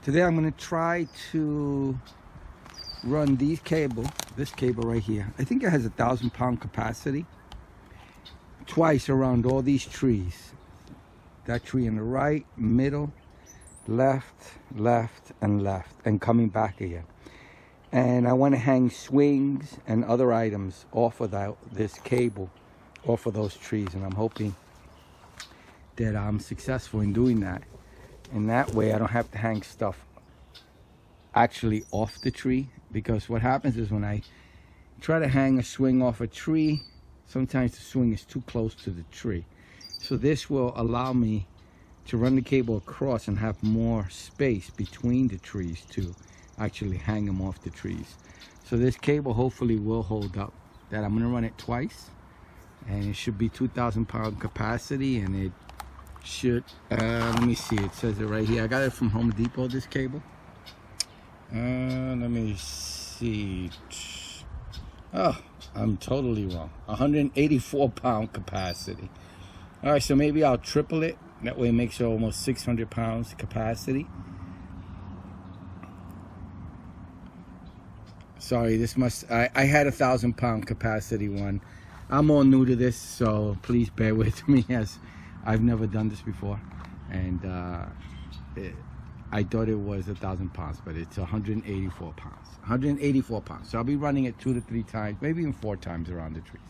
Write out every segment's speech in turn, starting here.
Today I'm going to try to run this cable right here. I think it has 1,000-pound capacity. Twice around all these trees. That tree on the right, middle, left, and left, and coming back again. And I want to hang swings and other items off of this cable, off of those trees, and I'm hoping that I'm successful in doing that. And that way I don't have to hang stuff actually off the tree, because what happens is when I try to hang a swing off a tree, sometimes the swing is too close to the tree. So this will allow me to run the cable across and have more space between the trees to actually hang them off the trees. So this cable hopefully will hold up. That I'm going to run it twice, and it should be 2,000-pound capacity, and it should let me see, it says it right here. I got it from Home Depot, this cable. Let me see. Oh, I'm totally wrong. 184-pound capacity. All right, so maybe I'll triple it. That way it makes it almost 600 pounds capacity. Sorry, this must, I had 1,000-pound capacity one. I'm all new to this, so please bear with me, as I've never done this before. And I thought it was 1,000 pounds, but it's 184 pounds. 184 pounds. So I'll be running it 2 to 3 times, maybe even 4 times around the trees.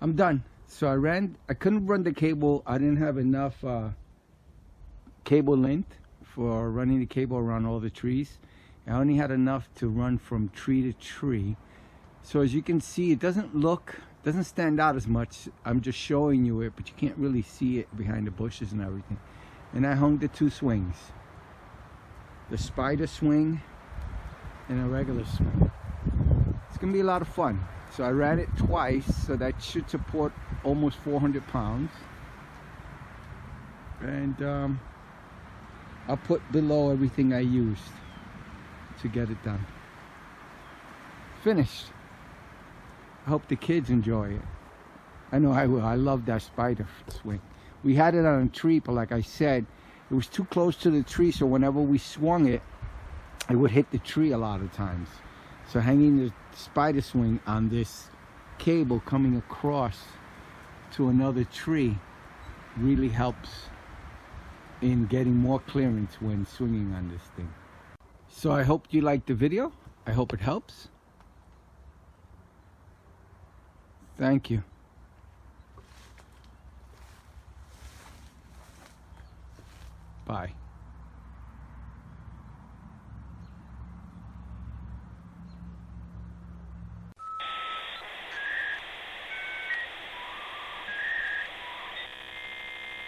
I'm done. So I couldn't run the cable. I didn't have enough cable length for running the cable around all the trees. I only had enough to run from tree to tree. So as you can see, it doesn't stand out as much. I'm just showing you it, but you can't really see it behind the bushes and everything. And I hung the 2 swings. The spider swing and a regular swing. It's gonna be a lot of fun. So I ran it twice, so that should support almost 400 pounds. And I'll put below everything I used to get it done. Finished. I hope the kids enjoy it. I know I will. I love that spider swing. We had it on a tree, but like I said, it was too close to the tree, so whenever we swung it, it would hit the tree a lot of times. So hanging the spider swing on this cable coming across to another tree really helps in getting more clearance when swinging on this thing. So I hope you liked the video. I hope it helps. Thank you.